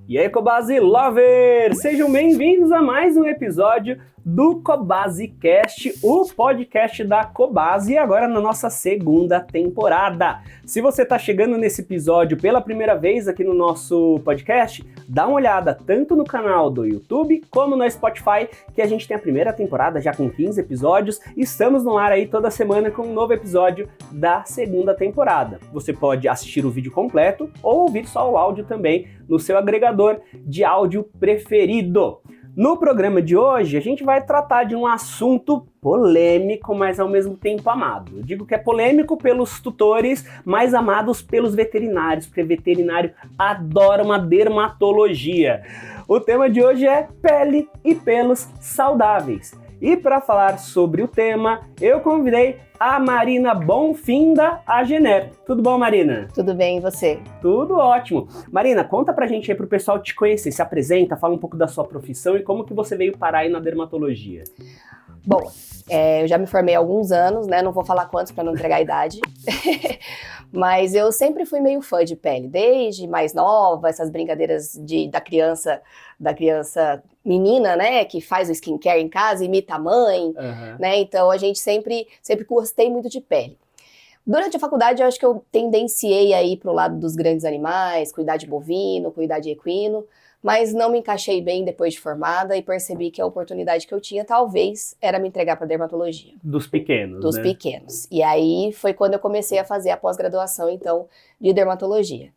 E aí, Cobasi Lovers! Sejam bem-vindos a mais um episódio do Cobasi Cast, o podcast da Cobasi, agora na nossa segunda temporada. Se você está chegando nesse episódio pela primeira vez aqui no nosso podcast, dá uma olhada tanto no canal do YouTube como no Spotify, que a gente tem a primeira temporada já com 15 episódios. Estamos no ar aí toda semana com um novo episódio da segunda temporada. Você pode assistir o vídeo completo ou ouvir só o áudio também no seu agregador de áudio preferido. No programa de hoje, a gente vai tratar de um assunto polêmico, mas ao mesmo tempo amado. Eu digo que é polêmico pelos tutores, mas amados pelos veterinários, porque veterinário adora uma dermatologia. O tema de hoje é pele e pelos saudáveis. E para falar sobre o tema, eu convidei a Marina Bonfim da Agener. Tudo bom, Marina? Tudo bem, e você? Tudo ótimo. Marina, conta pra gente aí pro pessoal te conhecer, se apresenta, fala um pouco da sua profissão e como que você veio parar aí na dermatologia. Bom, eu já me formei há alguns anos, né? Não vou falar quantos para não entregar a idade. Mas eu sempre fui meio fã de pele, desde mais nova, essas brincadeiras da criança menina, né? Que faz o skincare em casa, imita a mãe, né? Então a gente sempre gostei muito de pele. Durante a faculdade, eu acho que eu tendenciei aí pro lado dos grandes animais, cuidar de bovino, cuidar de equino, mas não me encaixei bem depois de formada e percebi que a oportunidade que eu tinha, talvez, era me entregar para dermatologia. Dos pequenos, Dos pequenos. E aí foi quando eu comecei a fazer a pós-graduação, então, de dermatologia.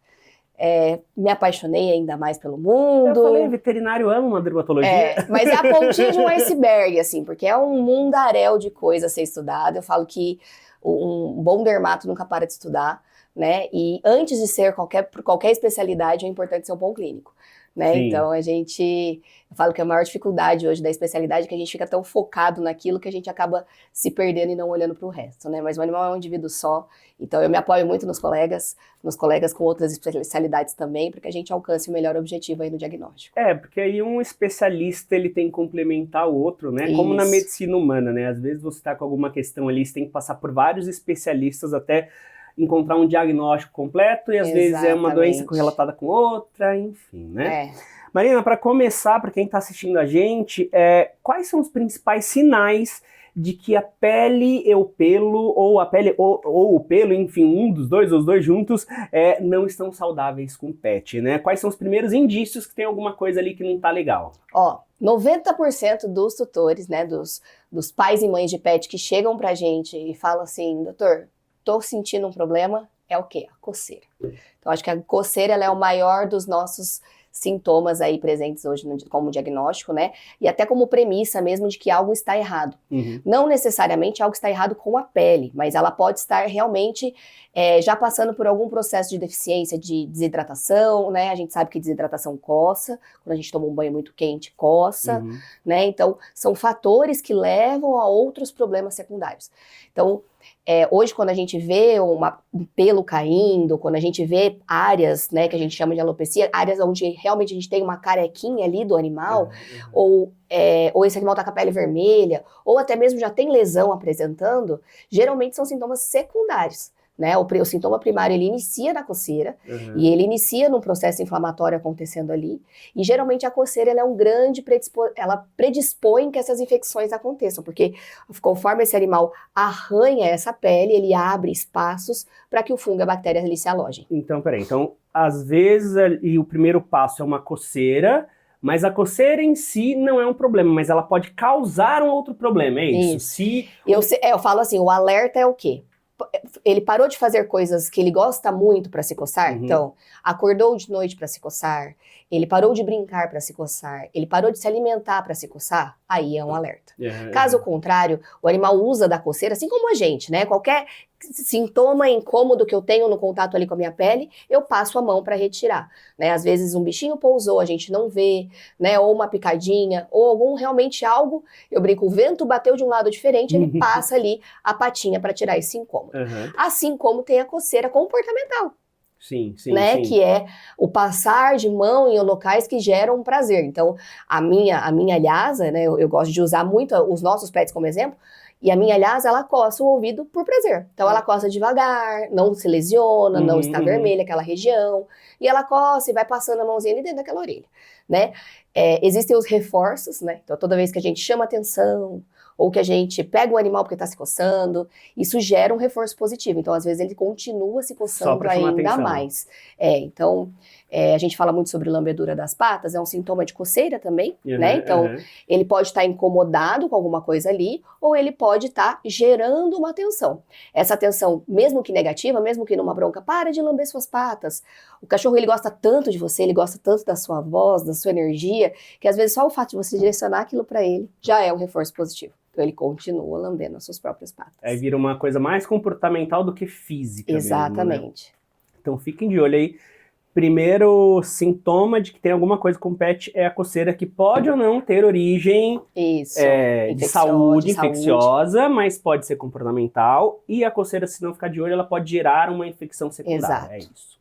Me apaixonei ainda mais pelo mundo. Eu falei, veterinário ama uma dermatologia. Mas é a pontinha de um iceberg, assim, porque é um mundaréu de coisa a ser estudado. Eu falo que um bom dermato nunca para de estudar, né? E antes de ser qualquer especialidade, é importante ser um bom clínico, né? Então eu falo que a maior dificuldade hoje da especialidade é que a gente fica tão focado naquilo que a gente acaba se perdendo e não olhando para o resto, né? Mas o animal é um indivíduo só, então eu me apoio muito nos colegas com outras especialidades também, para que a gente alcance o melhor objetivo aí no diagnóstico. Porque aí um especialista ele tem que complementar o outro, né? Como na medicina humana, né? Às vezes você está com alguma questão ali, você tem que passar por vários especialistas até encontrar um diagnóstico completo, e às vezes é uma doença correlatada com outra, enfim, né? Marina, para começar, para quem está assistindo a gente, quais são os principais sinais de que a pele e o pelo, ou a pele ou o pelo, enfim, um dos dois, ou os dois juntos, não estão saudáveis com o pet, né? Quais são os primeiros indícios que tem alguma coisa ali que não tá legal? 90% dos tutores, né, dos pais e mães de pet que chegam pra gente e falam assim, doutor, tô sentindo um problema, é o quê? A coceira. Então, acho que a coceira ela é o maior dos nossos sintomas aí presentes hoje como diagnóstico, né? E até como premissa mesmo de que algo está errado. Não necessariamente algo está errado com a pele, mas ela pode estar realmente já passando por algum processo de deficiência de desidratação, né? A gente sabe que desidratação coça, quando a gente toma um banho muito quente, coça, né? Então, são fatores que levam a outros problemas secundários. Então, hoje quando a gente vê um pelo caindo, quando a gente vê áreas, né, que a gente chama de alopecia, áreas onde realmente a gente tem uma carequinha ali do animal, ou esse animal tá com a pele vermelha, ou até mesmo já tem lesão apresentando, geralmente são sintomas secundários. Né? O sintoma primário ele inicia na coceira e ele inicia num processo inflamatório acontecendo ali, e geralmente a coceira ela é um grande ela predispõe que essas infecções aconteçam, porque conforme esse animal arranha essa pele, ele abre espaços para que o fungo e a bactéria ali se alojem. Então, peraí, às vezes o primeiro passo é uma coceira, mas a coceira em si não é um problema, mas ela pode causar um outro problema, é isso? Eu falo assim, o alerta é o quê? Ele parou de fazer coisas que ele gosta muito para se coçar, então acordou de noite para se coçar, ele parou de brincar para se coçar, ele parou de se alimentar para se coçar, aí é um alerta. Caso contrário, o animal usa da coceira, assim como a gente, né? Qualquer sintoma incômodo que eu tenho no contato ali com a minha pele, eu passo a mão para retirar, né? Às vezes um bichinho pousou, a gente não vê, né? Ou uma picadinha, ou realmente algo, eu brinco, o vento bateu de um lado diferente, ele passa ali a patinha para tirar esse incômodo. Assim como tem a coceira comportamental. Sim. Que é o passar de mão em locais que geram prazer. Então, a minha lhasa, né, eu gosto de usar muito os nossos pets como exemplo, E a minha, aliás, ela coça o ouvido por prazer. Então ela coça devagar, não se lesiona, não está vermelha aquela região. E ela coça e vai passando a mãozinha ali dentro daquela orelha, né? Existem os reforços, né? Então toda vez que a gente chama atenção, ou que a gente pega o animal porque está se coçando, isso gera um reforço positivo. Então, às vezes, ele continua se coçando ainda mais. Então, a gente fala muito sobre lambedura das patas, é um sintoma de coceira também, né? Então, ele pode estar incomodado com alguma coisa ali, ou ele pode estar gerando uma tensão. Essa tensão, mesmo que negativa, mesmo que numa bronca, para de lamber suas patas. O cachorro, ele gosta tanto de você, ele gosta tanto da sua voz, da sua energia, que às vezes só o fato de você direcionar aquilo para ele já é um reforço positivo. Então ele continua lambendo as suas próprias patas. Aí vira uma coisa mais comportamental do que física. Exatamente. Mesmo, né? Então fiquem de olho aí. Primeiro sintoma de que tem alguma coisa com o pet é a coceira, que pode ou não ter origem de saúde infecciosa, mas pode ser comportamental. E a coceira, se não ficar de olho, ela pode gerar uma infecção secundária. Exato. É isso.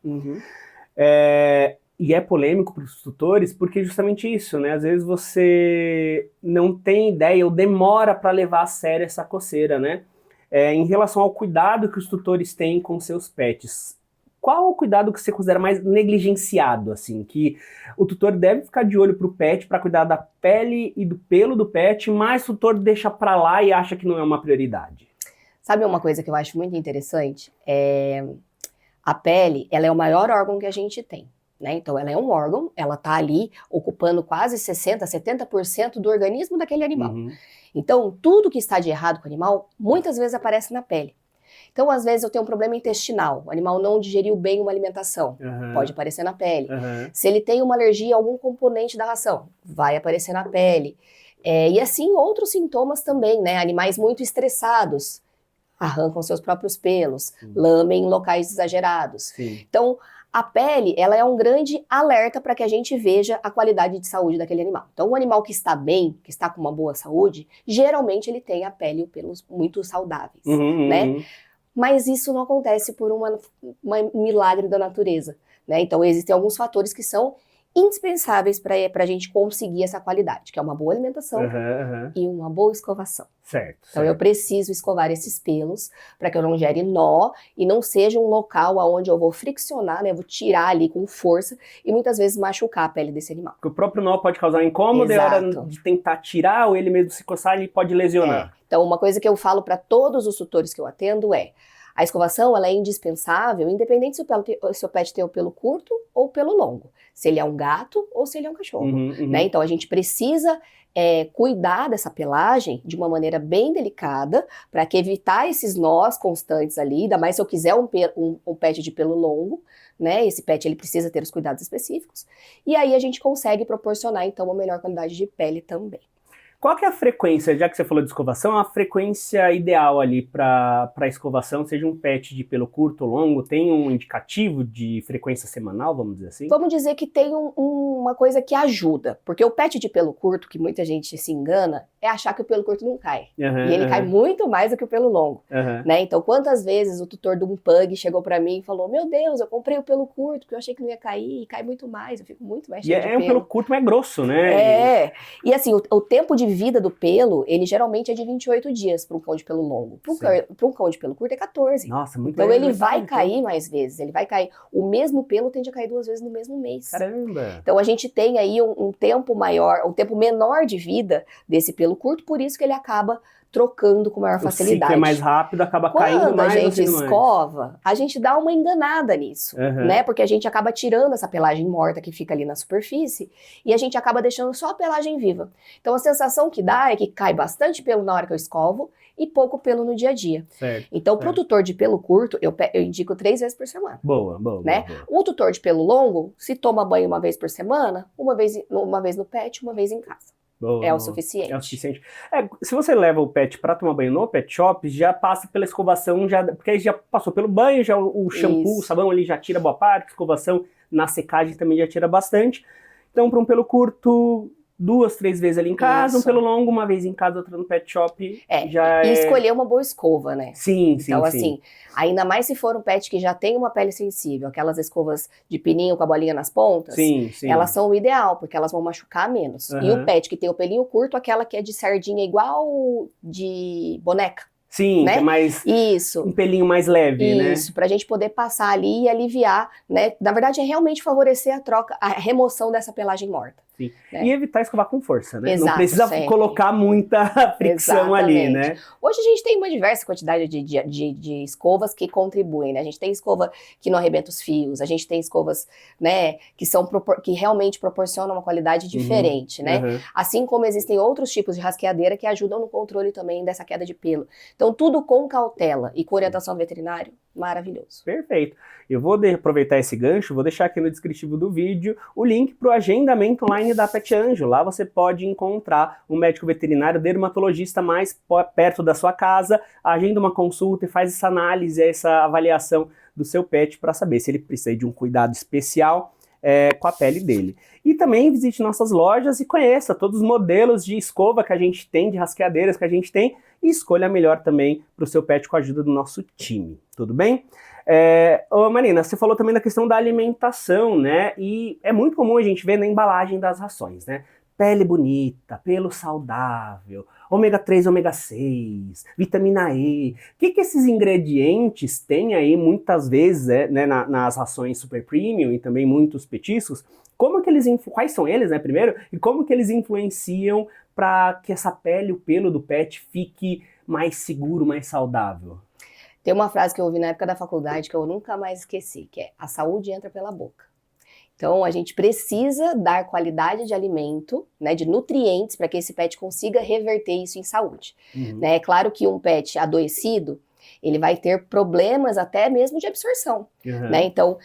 E é polêmico para os tutores, porque justamente isso, né? Às vezes você não tem ideia ou demora para levar a sério essa coceira, né? Em relação ao cuidado que os tutores têm com seus pets, qual o cuidado que você considera mais negligenciado, assim? Que o tutor deve ficar de olho para o pet para cuidar da pele e do pelo do pet, mas o tutor deixa para lá e acha que não é uma prioridade. Sabe uma coisa que eu acho muito interessante? A pele, ela é o maior órgão que a gente tem. Né? Então, ela é um órgão, ela está ali ocupando quase 60%, 70% do organismo daquele animal. Então, tudo que está de errado com o animal, muitas vezes aparece na pele. Então, às vezes eu tenho um problema intestinal, o animal não digeriu bem uma alimentação, pode aparecer na pele. Se ele tem uma alergia a algum componente da ração, vai aparecer na pele. E assim, outros sintomas também, né? Animais muito estressados, arrancam seus próprios pelos, lambem em locais exagerados. Então, a pele, ela é um grande alerta para que a gente veja a qualidade de saúde daquele animal. Então, um animal que está bem, que está com uma boa saúde, geralmente ele tem a pele e os pelos muito saudáveis, né? Mas isso não acontece por um milagre da natureza, né? Então, existem alguns fatores que são indispensáveis para a gente conseguir essa qualidade, que é uma boa alimentação e uma boa escovação. Então eu preciso escovar esses pelos para que eu não gere nó e não seja um local onde eu vou friccionar, né? Eu vou tirar ali com força e muitas vezes machucar a pele desse animal. Porque o próprio nó pode causar incômodo, e a hora de tentar tirar ou ele mesmo se coçar, ele pode lesionar. Então uma coisa que eu falo para todos os tutores que eu atendo a escovação, ela é indispensável, independente se o seu pet tem o pelo curto ou pelo longo. Se ele é um gato ou se ele é um cachorro. Né? Então, a gente precisa cuidar dessa pelagem de uma maneira bem delicada para que evitar esses nós constantes ali, ainda mais se eu quiser um pet de pelo longo, né? Esse pet ele precisa ter os cuidados específicos. E aí a gente consegue proporcionar, então, uma melhor qualidade de pele também. Qual que é a frequência, já que você falou de escovação, a frequência ideal ali para escovação, seja um pet de pelo curto ou longo, tem um indicativo de frequência semanal, vamos dizer assim? Vamos dizer que tem uma coisa que ajuda, porque o pet de pelo curto, que muita gente se engana, é achar que o pelo curto não cai. E ele cai muito mais do que o pelo longo. Né? Então, quantas vezes o tutor de um pug chegou pra mim e falou, meu Deus, eu comprei o pelo curto, porque eu achei que não ia cair, e cai muito mais, eu fico muito mais cheio de pelo. Um pelo curto, mas é grosso, né? E assim, o tempo de vida do pelo, ele geralmente é de 28 dias para um cão de pelo longo. Para um cão de pelo curto é 14. Nossa, muito Então ele vai cair mais vezes, ele vai cair. O mesmo pelo tende a cair 2 vezes no mesmo mês. Caramba! Então a gente tem aí um tempo maior, um tempo menor de vida desse pelo curto, por isso que ele acaba trocando com maior facilidade. O ciclo é mais rápido, acaba caindo mais. Quando a gente escova, a gente dá uma enganada nisso, né? Porque a gente acaba tirando essa pelagem morta que fica ali na superfície e a gente acaba deixando só a pelagem viva. Então a sensação que dá é que cai bastante pelo na hora que eu escovo e pouco pelo no dia a dia. Então pro tutor de pelo curto, eu indico 3 vezes por semana. Boa. Né? O tutor de pelo longo, se toma banho uma vez por semana, uma vez no pet, uma vez em casa. É o suficiente. É o suficiente. Se você leva o pet para tomar banho no pet shop, já passa pela escovação, porque aí já passou pelo banho, já o shampoo, o sabão ali já tira boa parte, a escovação na secagem também já tira bastante. Então, para um pelo curto, 2, 3 vezes ali em casa, um Isso. pelo longo, uma vez em casa, outra no pet shop. E escolher uma boa escova, né? Sim, Então, sim, assim, sim. ainda mais se for um pet que já tem uma pele sensível, aquelas escovas de pininho com a bolinha nas pontas, Sim, sim. elas são o ideal, porque elas vão machucar menos. E o Aham. pet que tem o pelinho curto, aquela que é de sardinha igual de boneca, Sim, né? que é mais Isso. um pelinho mais leve, né? Isso, pra gente poder passar ali e aliviar, né? Na verdade, é realmente favorecer a troca, a remoção dessa pelagem morta. Sim. Né? E evitar escovar com força, né? Não Exato, precisa sempre. colocar muita fricção ali, Exatamente. né? Hoje a gente tem uma diversa quantidade de escovas que contribuem, né? A gente tem escova que não arrebenta os fios, a gente tem escovas, né, que realmente proporcionam uma qualidade diferente, né? Uhum. Assim como existem outros tipos de rasqueadeira que ajudam no controle também dessa queda de pelo. Então, tudo com cautela e com orientação do veterinário, maravilhoso. Perfeito. Eu vou aproveitar esse gancho, vou deixar aqui no descritivo do vídeo o link para o agendamento online da Pet Anjo. Lá você pode encontrar um médico veterinário dermatologista mais perto da sua casa, agenda uma consulta e faz essa análise, essa avaliação do seu pet para saber se ele precisa de um cuidado especial com a pele dele. E também visite nossas lojas e conheça todos os modelos de escova que a gente tem, de rasqueadeiras que a gente tem, e escolha a melhor também para o seu pet com a ajuda do nosso time, tudo bem? Ô Marina, você falou também da questão da alimentação, né? E é muito comum a gente ver na embalagem das rações, né? Pele bonita, pelo saudável, ômega 3, ômega 6, vitamina E. O que esses ingredientes têm aí muitas vezes né, nas rações super premium e também muitos petiscos? Como que quais são eles, né, primeiro? E como que eles influenciam para que essa pele, o pelo do pet fique mais seguro, mais saudável? Tem uma frase que eu ouvi na época da faculdade que eu nunca mais esqueci, que é: a saúde entra pela boca. Então, a gente precisa dar qualidade de alimento, né, de nutrientes, para que esse pet consiga reverter isso em saúde. Né? É claro que um pet adoecido, ele vai ter problemas até mesmo de absorção. Né? Então,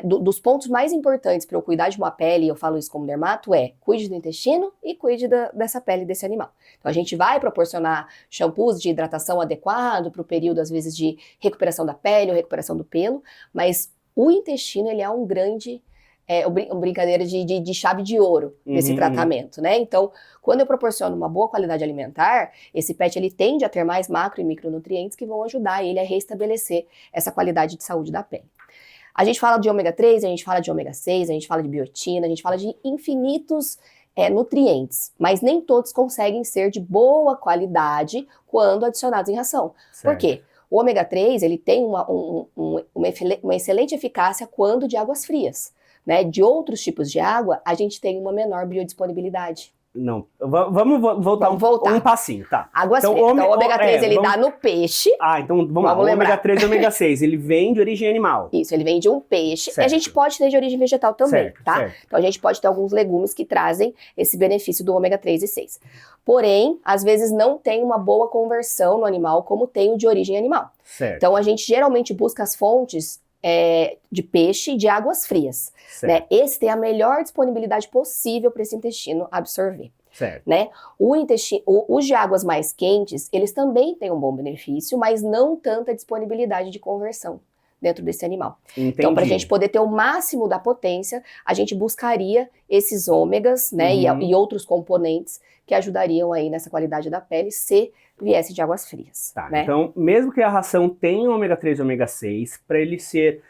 dos pontos mais importantes para eu cuidar de uma pele, e eu falo isso como dermato, cuide do intestino e cuide dessa pele desse animal. Então, a gente vai proporcionar shampoos de hidratação adequado para o período, às vezes, de recuperação da pele ou recuperação do pelo, mas o intestino, ele é um grande... uma brincadeira de chave de ouro nesse tratamento, né? Então, quando eu proporciono uma boa qualidade alimentar, esse pet ele tende a ter mais macro e micronutrientes que vão ajudar ele a restabelecer essa qualidade de saúde da pele. A gente fala de ômega 3, a gente fala de ômega 6, a gente fala de biotina, a gente fala de infinitos nutrientes, mas nem todos conseguem ser de boa qualidade quando adicionados em ração. Certo. Por quê? O ômega 3 ele tem uma excelente eficácia quando de águas frias. Né, de outros tipos de água, a gente tem uma menor biodisponibilidade. Não, vamos voltar um passinho, tá? Águas frias. Então, o ômega 3 ele dá no peixe. Então vamos lá. O ômega 3 e o ômega 6, ele vem de origem animal. Isso, ele vem de um peixe. Certo. E a gente pode ter de origem vegetal também, certo, tá? Certo. Então, a gente pode ter alguns legumes que trazem esse benefício do ômega 3 e 6. Porém, às vezes não tem uma boa conversão no animal como tem o de origem animal. Certo. Então, a gente geralmente busca as fontes de peixe e de águas frias. Né? Esse tem a melhor disponibilidade possível para esse intestino absorver. Certo. Né? Os de águas mais quentes, eles também têm um bom benefício, mas não tanta disponibilidade de conversão dentro desse animal. Entendi. Então, para a gente poder ter o máximo da potência, a gente buscaria esses ômegas, né, e outros componentes que ajudariam aí nessa qualidade da pele se viesse de águas frias. Tá, né? Então, mesmo que a ração tenha ômega 3 e ômega 6, para ele ser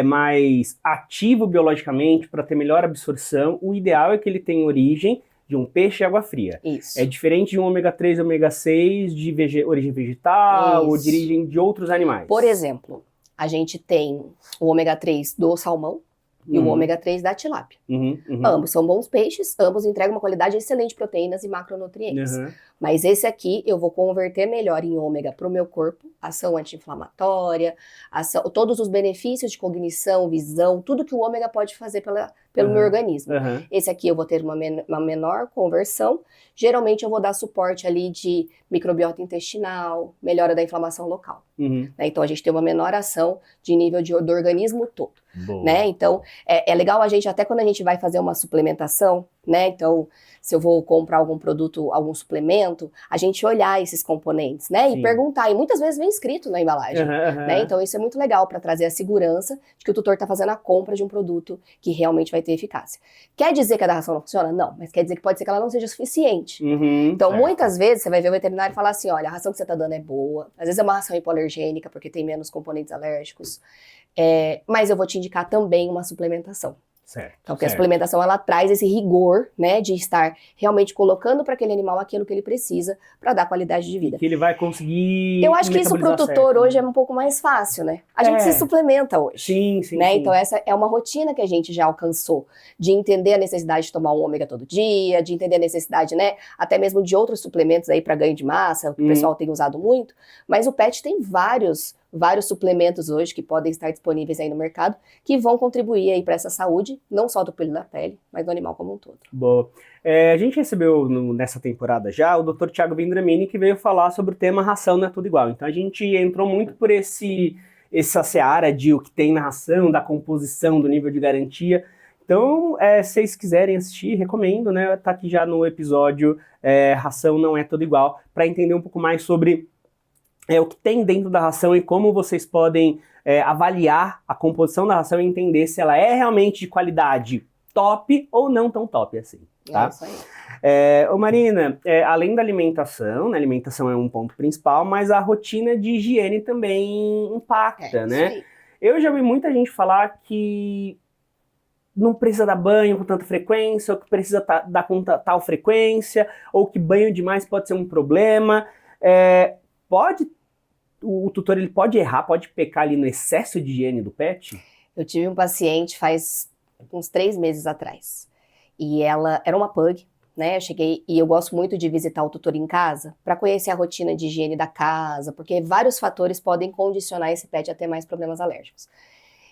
mais ativo biologicamente, para ter melhor absorção, o ideal é que ele tenha origem de um peixe e água fria. Isso. É diferente de um ômega 3 e ômega 6 de origem vegetal ou de origem de outros animais. Por exemplo, a gente tem o ômega 3 do salmão e o ômega 3 da tilápia. Ambos são bons peixes, ambos entregam uma qualidade excelente de proteínas e macronutrientes. Mas esse aqui eu vou converter melhor em ômega para o meu corpo, ação anti-inflamatória, todos os benefícios de cognição, visão, tudo que o ômega pode fazer pelo meu organismo. Esse aqui eu vou ter uma menor conversão, geralmente eu vou dar suporte ali de microbiota intestinal, melhora da inflamação local. Né? Então a gente tem uma menor ação de nível do organismo todo. Né? Então é legal a gente, até quando a gente vai fazer uma suplementação, né? Então, se eu vou comprar algum produto, algum suplemento, a gente olhar esses componentes, né? Sim. E perguntar. E muitas vezes vem escrito na embalagem, né? Então, isso é muito legal para trazer a segurança de que o tutor está fazendo a compra de um produto que realmente vai ter eficácia. Quer dizer que a da ração não funciona? Não, mas quer dizer que pode ser que ela não seja suficiente. Então, muitas vezes, você vai ver o veterinário falar assim, olha, a ração que você está dando é boa, às vezes é uma ração hipoalergênica, porque tem menos componentes alérgicos, mas eu vou te indicar também uma suplementação. Certo, então, porque a suplementação, ela traz esse rigor, né, de estar realmente colocando para aquele animal aquilo que ele precisa para dar qualidade de vida. Que ele vai conseguir. Eu acho que isso pro tutor hoje é um pouco mais fácil, né? A gente se suplementa hoje. Sim, sim, né? sim. Então, essa é uma rotina que a gente já alcançou, de entender a necessidade de tomar um ômega todo dia, de entender a necessidade, né, até mesmo de outros suplementos aí para ganho de massa, que o pessoal tem usado muito, mas o pet tem vários suplementos hoje que podem estar disponíveis aí no mercado, que vão contribuir aí para essa saúde, não só do pelo da pele, mas do animal como um todo. Boa. A gente recebeu nessa temporada já o Dr. Thiago Vendramini, que veio falar sobre o tema ração não é tudo igual. Então a gente entrou muito por essa seara de o que tem na ração, da composição, do nível de garantia. Então, se vocês quiserem assistir, recomendo, né? Tá aqui já no episódio Ração Não É Tudo Igual, para entender um pouco mais sobre o que tem dentro da ração e como vocês podem avaliar a composição da ração e entender se ela é realmente de qualidade top ou não tão top assim, tá? É isso aí. Ô Marina, além da alimentação, né, a alimentação é um ponto principal, mas a rotina de higiene também impacta, né? Isso aí. Eu já vi muita gente falar que não precisa dar banho com tanta frequência, ou que precisa dar com tal frequência, ou que banho demais pode ser um problema. O tutor ele pode errar, pode pecar ali no excesso de higiene do pet? Eu tive um paciente faz uns 3 meses atrás, e ela era uma pug, né? Eu cheguei e eu gosto muito de visitar o tutor em casa para conhecer a rotina de higiene da casa, porque vários fatores podem condicionar esse pet a ter mais problemas alérgicos.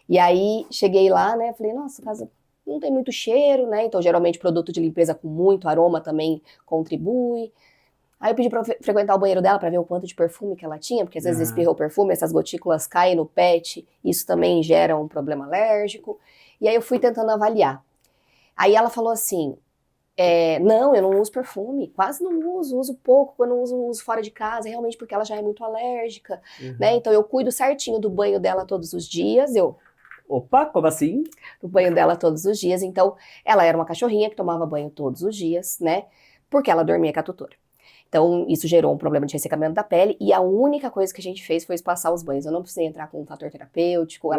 E aí cheguei lá, né? Falei, nossa, a casa não tem muito cheiro, né? Então geralmente produto de limpeza com muito aroma também contribui. Aí eu pedi pra frequentar o banheiro dela pra ver o quanto de perfume que ela tinha, porque às vezes espirra o perfume, essas gotículas caem no pet, isso também gera um problema alérgico. E aí eu fui tentando avaliar. Aí ela falou assim, não, eu não uso perfume, quase não uso pouco, quando eu uso fora de casa, realmente porque ela já é muito alérgica, né? Então eu cuido certinho do banho dela todos os dias, Opa, como assim? Do banho dela todos os dias, então ela era uma cachorrinha que tomava banho todos os dias, né? Porque ela dormia com a tutora. Então, isso gerou um problema de ressecamento da pele e a única coisa que a gente fez foi espaçar os banhos. Eu não precisei entrar com um fator terapêutico,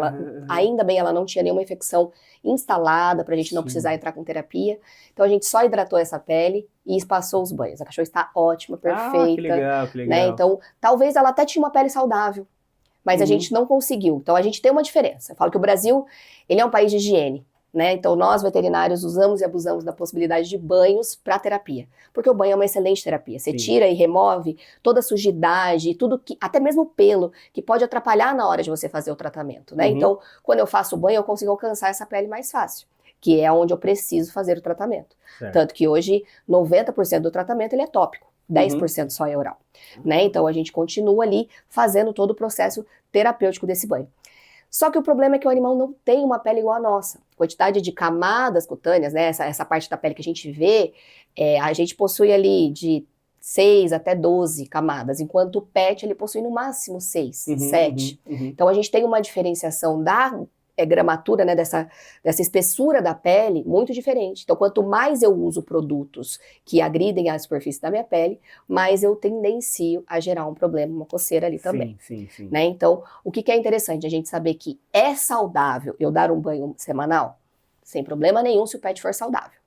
ainda bem ela não tinha nenhuma infecção instalada pra gente não precisar entrar com terapia. Então, a gente só hidratou essa pele e espaçou os banhos. A cachorra está ótima, perfeita. Que legal, que legal. Né? Então, talvez ela até tinha uma pele saudável, mas a gente não conseguiu. Então, a gente tem uma diferença. Eu falo que o Brasil, ele é um país de higiene. Né? Então nós veterinários usamos e abusamos da possibilidade de banhos para terapia, porque o banho é uma excelente terapia, você tira e remove toda a sujidade, tudo que, até mesmo o pelo, que pode atrapalhar na hora de você fazer o tratamento, né? Então quando eu faço o banho eu consigo alcançar essa pele mais fácil, que é onde eu preciso fazer o tratamento, tanto que hoje 90% do tratamento ele é tópico, 10% só é oral, né? Então a gente continua ali fazendo todo o processo terapêutico desse banho. Só que o problema é que o animal não tem uma pele igual a nossa. A quantidade de camadas cutâneas, né, essa parte da pele que a gente vê, a gente possui ali de 6 até 12 camadas, enquanto o pet ele possui no máximo 6, 7. Então a gente tem uma diferenciação da gramatura, né, dessa espessura da pele muito diferente. Então quanto mais eu uso produtos que agridem a superfície da minha pele, mais eu tendencio a gerar um problema, uma coceira ali também. Sim. Né? Então o que é interessante? A gente saber que é saudável eu dar um banho semanal, sem problema nenhum se o pet for saudável.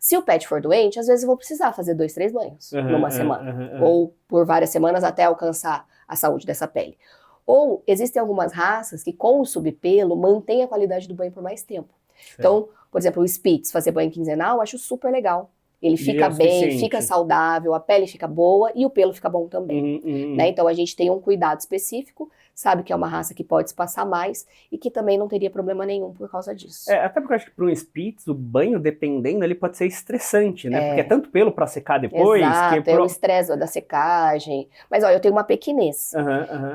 Se o pet for doente, às vezes eu vou precisar fazer 2, 3 banhos numa semana, ou por várias semanas até alcançar a saúde dessa pele. Ou existem algumas raças que com o subpelo mantém a qualidade do banho por mais tempo. Então, por exemplo, o Spitz, fazer banho quinzenal, eu acho super legal. Ele fica bem, fica saudável, a pele fica boa e o pelo fica bom também. Né? Então a gente tem um cuidado específico, sabe que é uma raça que pode se passar mais e que também não teria problema nenhum por causa disso. Até porque eu acho que para um Spitz, o banho, dependendo, ele pode ser estressante, né? Porque é tanto pelo para secar depois. Exato, é o estresse da secagem. Mas olha, eu tenho uma pequinês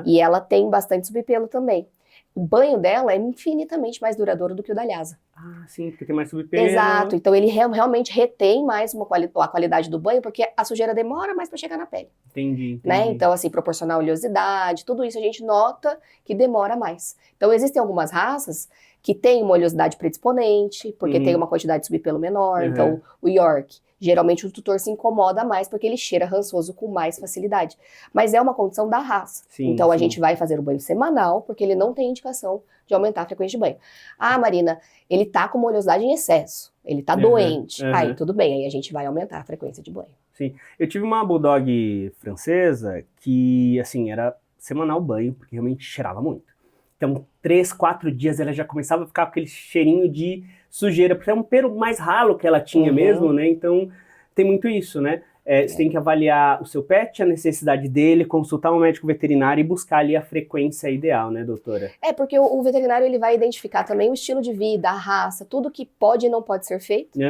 e ela tem bastante subpelo também. o banho dela é infinitamente mais duradouro do que o da Lhasa. Ah, sim, porque tem mais subpelo. Exato, então ele realmente retém mais a qualidade do banho, porque a sujeira demora mais para chegar na pele. Entendi. Né? Então, assim, proporcionar oleosidade, tudo isso a gente nota que demora mais. Então, existem algumas raças que têm uma oleosidade predisponente, porque tem uma quantidade de subpelo menor. Então, o York, geralmente o tutor se incomoda mais porque ele cheira rançoso com mais facilidade. Mas é uma condição da raça. Sim, então, a sim. gente vai fazer o banho semanal, porque ele não tem indicação de aumentar a frequência de banho. Ah, Marina, ele tá com uma oleosidade em excesso, ele tá doente. Aí, tudo bem, aí a gente vai aumentar a frequência de banho. Sim, eu tive uma Bulldog francesa que, assim, era semanal banho, porque realmente cheirava muito. Então, 3, 4 dias ela já começava a ficar com aquele cheirinho de sujeira, porque é um pelo mais ralo que ela tinha mesmo, né? Então, tem muito isso, né? Você tem que avaliar o seu pet, a necessidade dele, consultar um médico veterinário e buscar ali a frequência ideal, né, doutora? Porque o veterinário ele vai identificar também o estilo de vida, a raça, tudo que pode e não pode ser feito. E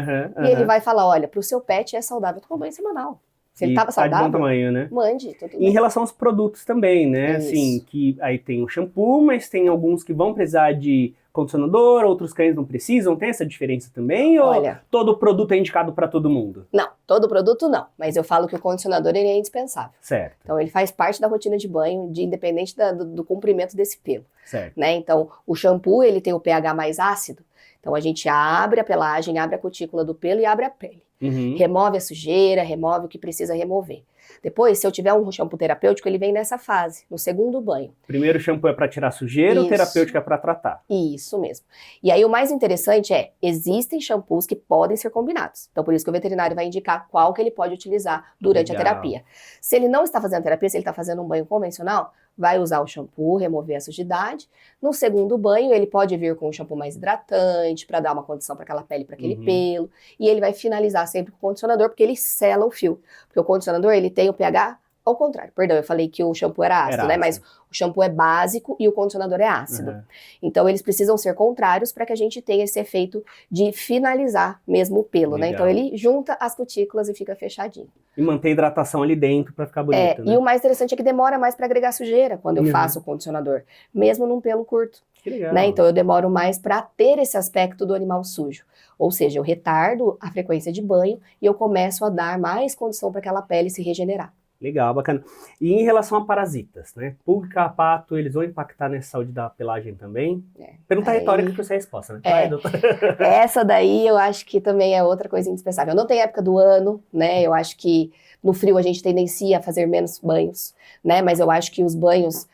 ele vai falar, olha, pro seu pet é saudável tomar banho semanal. Se ele tava saudável, de bom tamanho, né? mande. Tudo em relação aos produtos também, né? Isso. Assim, que aí tem o shampoo, mas tem alguns que vão precisar de condicionador, outros cães não precisam. Tem essa diferença também? Olha, ou todo produto é indicado para todo mundo? Não, todo produto não. Mas eu falo que o condicionador ele é indispensável. Certo. Então ele faz parte da rotina de banho, independente do comprimento desse pelo. Certo. Né? Então o shampoo ele tem o pH mais ácido. Então a gente abre a pelagem, abre a cutícula do pelo e abre a pele. Remove a sujeira, remove o que precisa remover. Depois, se eu tiver um shampoo terapêutico, ele vem nessa fase, no segundo banho. Primeiro o shampoo é para tirar sujeira, o terapêutico é para tratar. Isso mesmo. E aí o mais interessante existem shampoos que podem ser combinados. Então por isso que o veterinário vai indicar qual que ele pode utilizar durante a terapia. Se ele não está fazendo terapia, se ele está fazendo um banho convencional, vai usar o shampoo, remover a sujidade. No segundo banho, ele pode vir com um shampoo mais hidratante, para dar uma condição para aquela pele, para aquele pelo. E ele vai finalizar sempre com o condicionador, porque ele sela o fio. Porque o condicionador, ele tem o pH ao contrário. Perdão, eu falei que o shampoo era ácido, né? Mas o shampoo é básico e o condicionador é ácido. Então, eles precisam ser contrários para que a gente tenha esse efeito de finalizar mesmo o pelo, né? Então, ele junta as cutículas e fica fechadinho. E manter a hidratação ali dentro para ficar bonito, né? E o mais interessante é que demora mais para agregar sujeira quando eu faço o condicionador, mesmo num pelo curto. Que legal. Né? Então, eu demoro mais para ter esse aspecto do animal sujo. Ou seja, eu retardo a frequência de banho e eu começo a dar mais condição para aquela pele se regenerar. Legal, bacana. E em relação a parasitas, né? Pulga e carrapato, eles vão impactar nessa saúde da pelagem também? Pergunta retórica que você é a resposta, né? Vai, doutora. Essa daí eu acho que também é outra coisa indispensável. Não tem época do ano, né? Eu acho que no frio a gente tendencia a fazer menos banhos, né? Mas eu acho que os banhos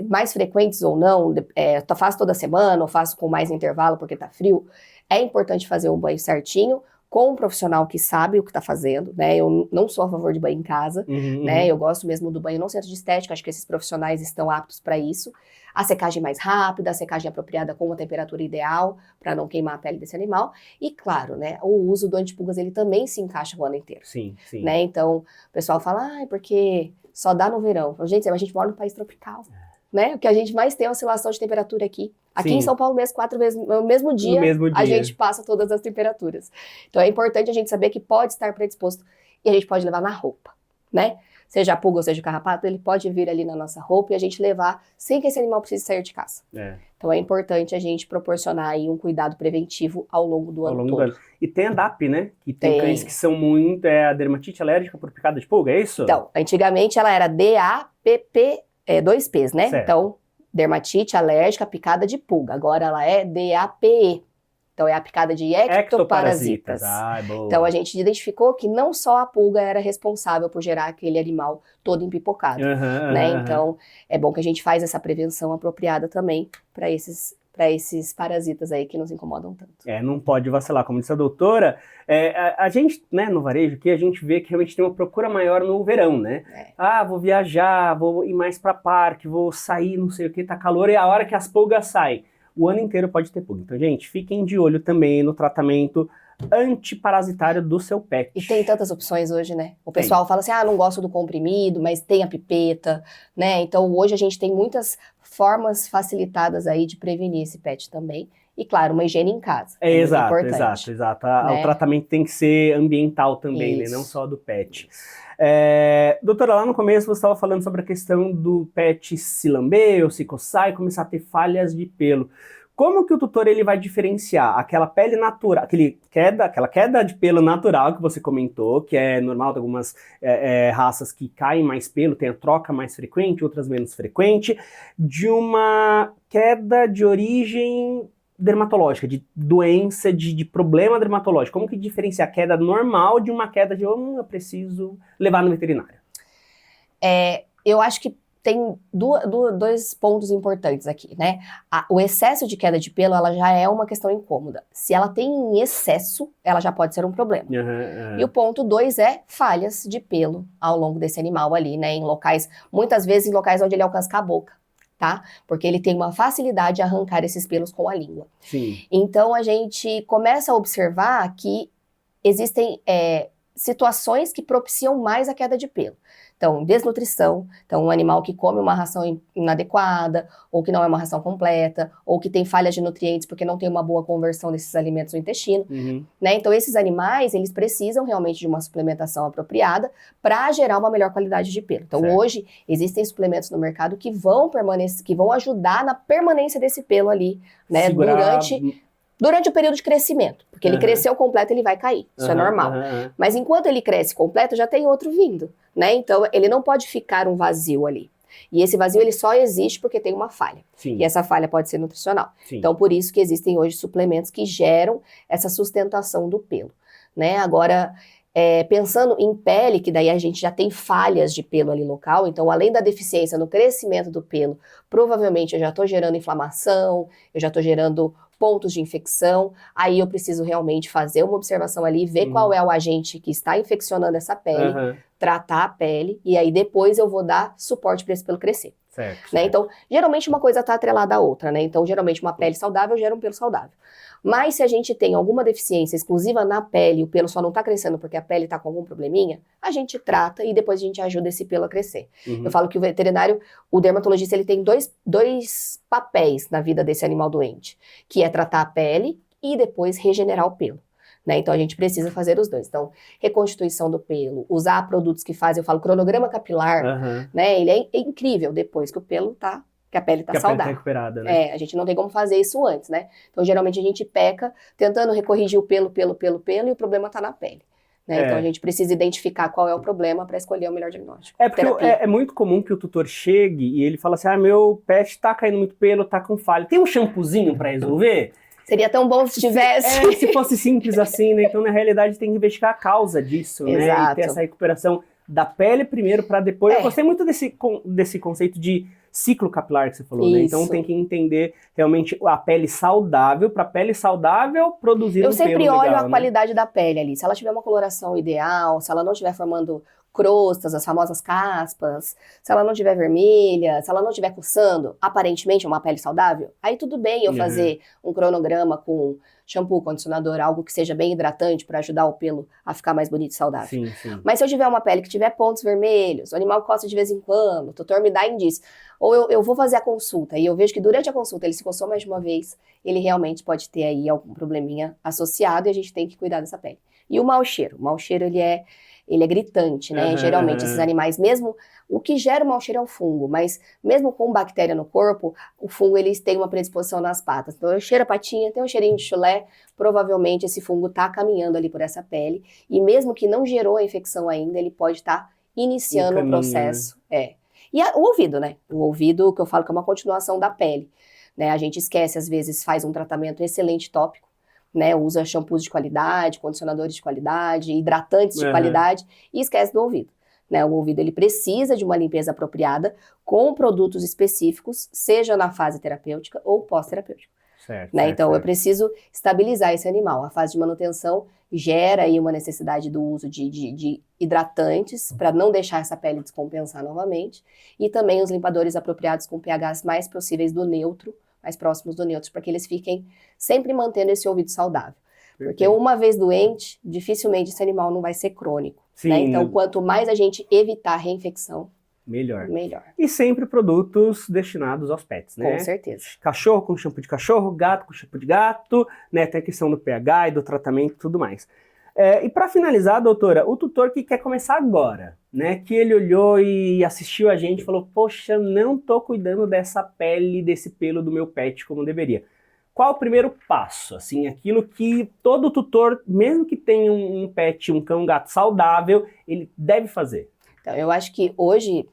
mais frequentes ou não, eu faço toda semana ou faço com mais intervalo porque tá frio, é importante fazer um banho certinho, com um profissional que sabe o que está fazendo, né? Eu não sou a favor de banho em casa, né? Eu gosto mesmo do banho no centro de estética, acho que esses profissionais estão aptos para isso. A secagem mais rápida, a secagem apropriada com uma temperatura ideal, para não queimar a pele desse animal. E claro, né? O uso do antipulgas, ele também se encaixa o ano inteiro. Sim, sim. Né? Então, o pessoal fala, porque só dá no verão. Gente, a gente mora num país tropical. Né? O que a gente mais tem é oscilação de temperatura aqui. Aqui em São Paulo mesmo, 4 vezes no mesmo dia, a gente passa todas as temperaturas. Então é importante a gente saber que pode estar predisposto e a gente pode levar na roupa, né? Seja a pulga ou seja o carrapato, ele pode vir ali na nossa roupa e a gente levar sem que esse animal precise sair de casa. Então é importante a gente proporcionar aí um cuidado preventivo ao longo do ano todo. E tem a DAP, né? Que tem cães que são muito, a dermatite alérgica por picada de pulga, é isso? Então, antigamente ela era DAPP, 2 P's, né? Certo. Então, dermatite alérgica, picada de pulga. Agora ela é DAPE. Então, é a picada de ectoparasitas. Boa. Então, a gente identificou que não só a pulga era responsável por gerar aquele animal todo empipocado, né? Então, é bom que a gente faz essa prevenção apropriada também para esses parasitas aí que nos incomodam tanto. Não pode vacilar, como disse a doutora. A gente, né, no varejo, que a gente vê que realmente tem uma procura maior no verão, né? Vou viajar, vou ir mais para parque, vou sair, não sei o que, tá calor, e a hora que as pulgas saem, o ano inteiro pode ter pulga. Então, gente, fiquem de olho também no tratamento antiparasitário do seu pet. E tem tantas opções hoje, né? O pessoal fala assim, não gosto do comprimido, mas tem a pipeta, né? Então hoje a gente tem muitas formas facilitadas aí de prevenir esse pet também. E claro, uma higiene em casa. Exato. Né? O tratamento tem que ser ambiental também, né? Não só do pet. Doutora, lá no começo você estava falando sobre a questão do pet se lamber ou se coçar e começar a ter falhas de pelo. Como que o tutor ele vai diferenciar aquela pele natural, aquela queda de pelo natural que você comentou, que é normal de algumas raças que caem mais pelo, tem a troca mais frequente, outras menos frequente, de uma queda de origem dermatológica, de doença, de problema dermatológico? Como que diferencia a queda normal de uma queda de eu preciso levar no veterinário? Eu acho que tem dois pontos importantes aqui, né? O excesso de queda de pelo, ela já é uma questão incômoda. Se ela tem em excesso, ela já pode ser um problema. E o ponto 2 é falhas de pelo ao longo desse animal ali, né? Em locais, muitas vezes em locais onde ele alcança com a boca, tá? Porque ele tem uma facilidade de arrancar esses pelos com a língua. Sim. Então a gente começa a observar que existem situações que propiciam mais a queda de pelo. Então, desnutrição, então um animal que come uma ração inadequada, ou que não é uma ração completa, ou que tem falhas de nutrientes porque não tem uma boa conversão desses alimentos no intestino, né? Então, esses animais, eles precisam realmente de uma suplementação apropriada para gerar uma melhor qualidade de pelo. Então, hoje, existem suplementos no mercado que vão ajudar na permanência desse pelo ali, né? Durante o período de crescimento, porque ele cresceu completo, ele vai cair, isso é normal. Mas enquanto ele cresce completo, já tem outro vindo, né? Então, ele não pode ficar um vazio ali. E esse vazio, ele só existe porque tem uma falha. Sim. E essa falha pode ser nutricional. Sim. Então, por isso que existem hoje suplementos que geram essa sustentação do pelo, né? Agora, pensando em pele, que daí a gente já tem falhas de pelo ali local, então além da deficiência no crescimento do pelo, provavelmente eu já estou gerando inflamação, eu já estou gerando pontos de infecção, aí eu preciso realmente fazer uma observação ali, ver qual é o agente que está infeccionando essa pele, tratar a pele, e aí depois eu vou dar suporte para esse pelo crescer. Certo. Né? Então, geralmente uma coisa está atrelada à outra, né? Então, geralmente uma pele saudável gera um pelo saudável. Mas se a gente tem alguma deficiência exclusiva na pele, o pelo só não está crescendo porque a pele está com algum probleminha, a gente trata e depois a gente ajuda esse pelo a crescer. Eu falo que o veterinário, o dermatologista, ele tem dois papéis na vida desse animal doente, que é tratar a pele e depois regenerar o pelo. Né? Então a gente precisa fazer os dois. Então, reconstituição do pelo, usar produtos que fazem, eu falo cronograma capilar, né? Ele é incrível depois que o pelo tá, que a pele tá saudável. A pele tá recuperada, né? A gente não tem como fazer isso antes, né? Então, geralmente a gente peca tentando recorrigir o pelo e o problema tá na pele. Né? Então a gente precisa identificar qual é o problema para escolher o melhor diagnóstico. Porque é muito comum que o tutor chegue e ele fala assim, meu pet tá caindo muito pelo, tá com falha. Tem um shampoozinho para resolver? Seria tão bom se tivesse. Se fosse simples assim, né? Então, na realidade, tem que investigar a causa disso, Exato. né? E ter essa recuperação da pele primeiro para depois. Eu gostei muito desse conceito de ciclo capilar que você falou, né? Então, tem que entender realmente a pele saudável, para a pele saudável produzir um pelo legal. Eu sempre olho a qualidade da pele ali. Se ela tiver uma coloração ideal, se ela não estiver formando crostas, as famosas caspas, se ela não estiver vermelha, se ela não estiver coçando, aparentemente é uma pele saudável, aí tudo bem eu fazer um cronograma com shampoo, condicionador, algo que seja bem hidratante para ajudar o pelo a ficar mais bonito e saudável. Sim, sim. Mas se eu tiver uma pele que tiver pontos vermelhos, o animal coça de vez em quando, o tutor me dá indício, ou eu vou fazer a consulta e eu vejo que durante a consulta ele se coçou mais de uma vez, ele realmente pode ter aí algum probleminha associado e a gente tem que cuidar dessa pele. E o mau cheiro ele é gritante, né? Geralmente esses animais, mesmo o que gera o mau cheiro é o fungo, mas mesmo com bactéria no corpo, o fungo eles têm uma predisposição nas patas. Então eu cheiro a patinha, tem um cheirinho de chulé, provavelmente esse fungo está caminhando ali por essa pele e mesmo que não gerou a infecção ainda, ele pode estar iniciando o processo. Né? E o ouvido, né? O ouvido que eu falo que é uma continuação da pele, né? A gente esquece às vezes, faz um tratamento excelente tópico, né, usa shampoos de qualidade, condicionadores de qualidade, hidratantes de qualidade e esquece do ouvido. Né, o ouvido ele precisa de uma limpeza apropriada com produtos específicos, seja na fase terapêutica ou pós-terapêutica. Então eu preciso estabilizar esse animal. A fase de manutenção gera aí uma necessidade do uso de hidratantes para não deixar essa pele descompensar novamente e também os limpadores apropriados com pHs mais possíveis do neutro, mais próximos do neutro, para que eles fiquem sempre mantendo esse ouvido saudável. Porque uma vez doente, dificilmente esse animal não vai ser crônico. Sim, né? Então, quanto mais a gente evitar a reinfecção, melhor. E sempre produtos destinados aos pets, né? Com certeza. Cachorro com shampoo de cachorro, gato com shampoo de gato, né? Tem a questão do pH e do tratamento e tudo mais. E para finalizar, doutora, o tutor que quer começar agora, né? Que ele olhou e assistiu a gente e falou, poxa, não tô cuidando dessa pele, desse pelo do meu pet como deveria. Qual o primeiro passo? Assim, aquilo que todo tutor, mesmo que tenha um pet, um cão, um gato saudável, ele deve fazer. Então, eu acho que hoje,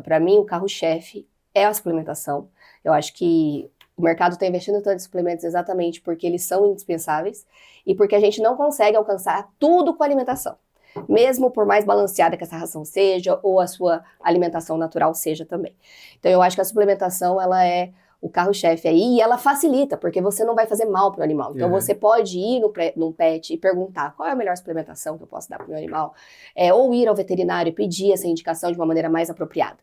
para mim, o carro-chefe é a suplementação. Eu acho que o mercado está investindo tanto em suplementos exatamente porque eles são indispensáveis e porque a gente não consegue alcançar tudo com a alimentação. Mesmo por mais balanceada que essa ração seja ou a sua alimentação natural seja também. Então, eu acho que a suplementação, ela é o carro-chefe aí, e ela facilita, porque você não vai fazer mal para o animal. Então, você pode ir no pet e perguntar qual é a melhor suplementação que eu posso dar para o meu animal, ou ir ao veterinário e pedir essa indicação de uma maneira mais apropriada.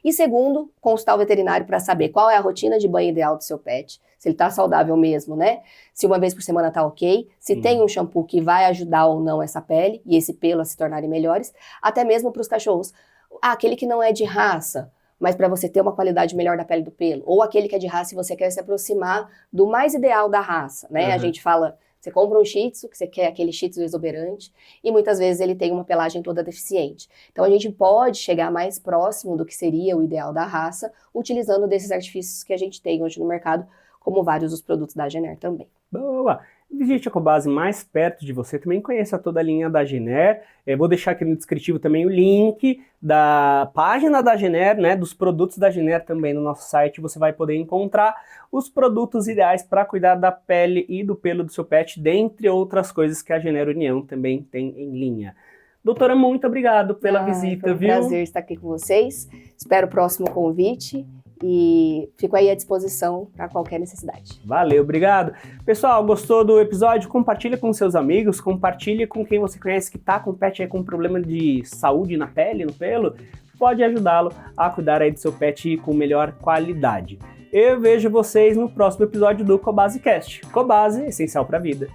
E segundo, consultar o veterinário para saber qual é a rotina de banho ideal do seu pet, se ele está saudável mesmo, né? Se uma vez por semana está ok, se tem um shampoo que vai ajudar ou não essa pele e esse pelo a se tornarem melhores, até mesmo para os cachorros. Aquele que não é de raça, mas para você ter uma qualidade melhor da pele do pelo, ou aquele que é de raça e você quer se aproximar do mais ideal da raça, né? A gente fala, você compra um Shih Tzu, que você quer aquele Shih Tzu exuberante, e muitas vezes ele tem uma pelagem toda deficiente. Então a gente pode chegar mais próximo do que seria o ideal da raça, utilizando desses artifícios que a gente tem hoje no mercado, como vários dos produtos da Gener também. Boa! Visite a Cobase mais perto de você, também conheça toda a linha da Gener. Vou deixar aqui no descritivo também o link da página da Gener, né, dos produtos da Gener também no nosso site. Você vai poder encontrar os produtos ideais para cuidar da pele e do pelo do seu pet, dentre outras coisas que a Gener União também tem em linha. Doutora, muito obrigado pela visita, foi um prazer estar aqui com vocês. Espero o próximo convite. E fico aí à disposição para qualquer necessidade. Valeu, obrigado. Pessoal, gostou do episódio? Compartilha com seus amigos, compartilha com quem você conhece que está com pet aí com problema de saúde na pele, no pelo. Pode ajudá-lo a cuidar aí do seu pet com melhor qualidade. Eu vejo vocês no próximo episódio do Cobase Cast. Cobase, essencial para a vida.